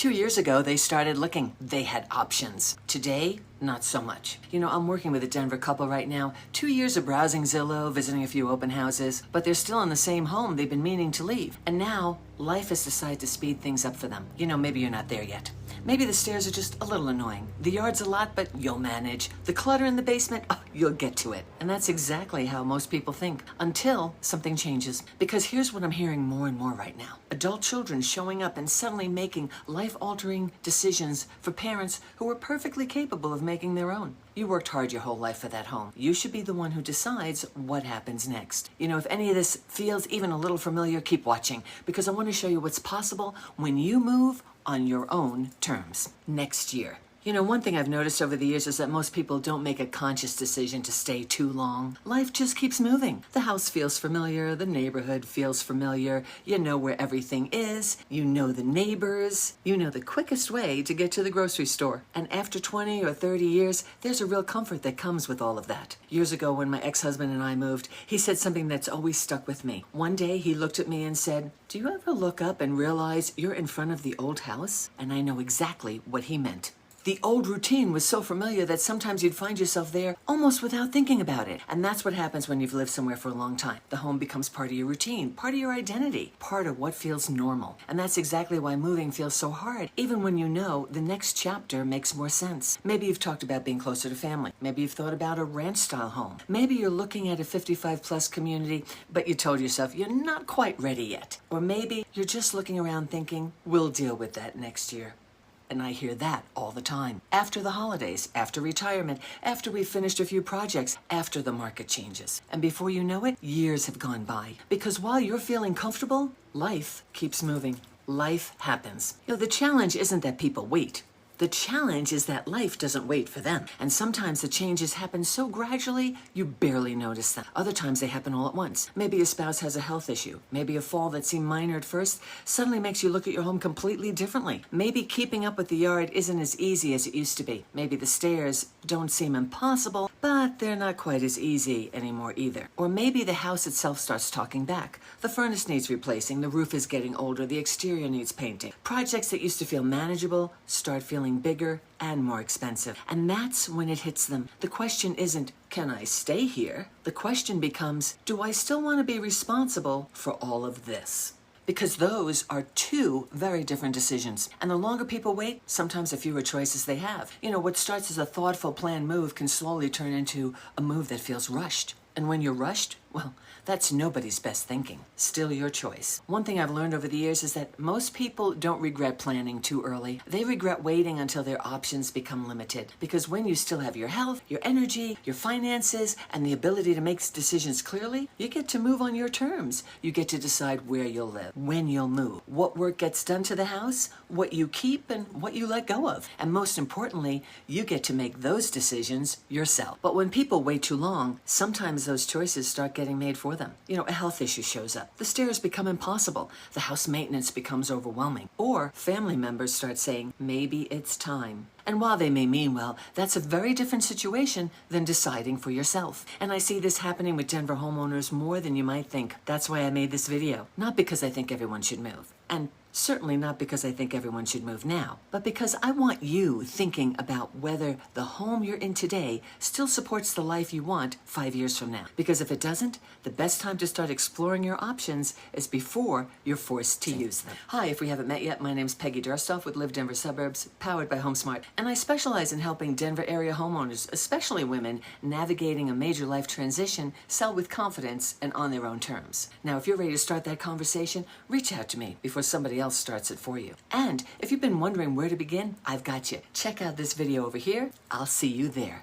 2 years ago, they started looking. They had options. Today, not so much. I'm working with a Denver couple right now. 2 years of browsing Zillow, visiting a few open houses, but they're still in the same home they've been meaning to leave. And now, life has decided to speed things up for them. Maybe you're not there yet. Maybe the stairs are just a little annoying. The yard's a lot, but you'll manage. The clutter in the basement, you'll get to it. And that's exactly how most people think, until something changes. Because here's what I'm hearing more and more right now. Adult children showing up and suddenly making life-altering decisions for parents who were perfectly capable of making their own. You worked hard your whole life for that home. You should be the one who decides what happens next. If any of this feels even a little familiar, keep watching, because I want to show you what's possible when you move on your own terms next year. One thing I've noticed over the years is that most people don't make a conscious decision to stay too long. Life just keeps moving. The house feels familiar, the neighborhood feels familiar, you know where everything is, you know the neighbors, you know the quickest way to get to the grocery store. And after 20 or 30 years, there's a real comfort that comes with all of that. Years ago, when my ex-husband and I moved, he said something that's always stuck with me. One day, he looked at me and said, "Do you ever look up and realize you're in front of the old house?" And I know exactly what he meant. The old routine was so familiar that sometimes you'd find yourself there almost without thinking about it. And that's what happens when you've lived somewhere for a long time. The home becomes part of your routine, part of your identity, part of what feels normal. And that's exactly why moving feels so hard, even when you know the next chapter makes more sense. Maybe you've talked about being closer to family. Maybe you've thought about a ranch-style home. Maybe you're looking at a 55-plus community, but you told yourself you're not quite ready yet. Or maybe you're just looking around thinking, we'll deal with that next year. And I hear that all the time. After the holidays, after retirement, after we've finished a few projects, after the market changes. And before you know it, years have gone by. Because while you're feeling comfortable, life keeps moving. Life happens. The challenge isn't that people wait. The challenge is that life doesn't wait for them. And sometimes the changes happen so gradually, you barely notice them. Other times they happen all at once. Maybe a spouse has a health issue. Maybe a fall that seemed minor at first suddenly makes you look at your home completely differently. Maybe keeping up with the yard isn't as easy as it used to be. Maybe the stairs don't seem impossible, but they're not quite as easy anymore either. Or maybe the house itself starts talking back. The furnace needs replacing, the roof is getting older, the exterior needs painting. Projects that used to feel manageable start feeling bigger and more expensive. And that's when it hits them. The question isn't, can I stay here? The question becomes, do I still want to be responsible for all of this? Because those are two very different decisions. And the longer people wait, sometimes the fewer choices they have. What starts as a thoughtful, planned move can slowly turn into a move that feels rushed. And when you're rushed, well, that's nobody's best thinking. Still your choice. One thing I've learned over the years is that most people don't regret planning too early. They regret waiting until their options become limited. Because when you still have your health, your energy, your finances, and the ability to make decisions clearly, you get to move on your terms. You get to decide where you'll live, when you'll move, what work gets done to the house, what you keep, and what you let go of. And most importantly, you get to make those decisions yourself. But when people wait too long, sometimes those choices start getting made for them. A health issue shows up. The stairs become impossible. The house maintenance becomes overwhelming. Or family members start saying, maybe it's time. And while they may mean well, that's a very different situation than deciding for yourself. And I see this happening with Denver homeowners more than you might think. That's why I made this video. Not because I think everyone should move. And certainly not because I think everyone should move now, but because I want you thinking about whether the home you're in today still supports the life you want 5 years from now. Because if it doesn't, the best time to start exploring your options is before you're forced to use them. Hi, if we haven't met yet, my name's Peggy Dursthoff with Live Denver Suburbs, powered by HomeSmart, and I specialize in helping Denver area homeowners, especially women, navigating a major life transition, sell with confidence and on their own terms. Now, if you're ready to start that conversation, reach out to me before somebody else starts it for you. And if you've been wondering where to begin, I've got you. Check out this video over here. I'll see you there.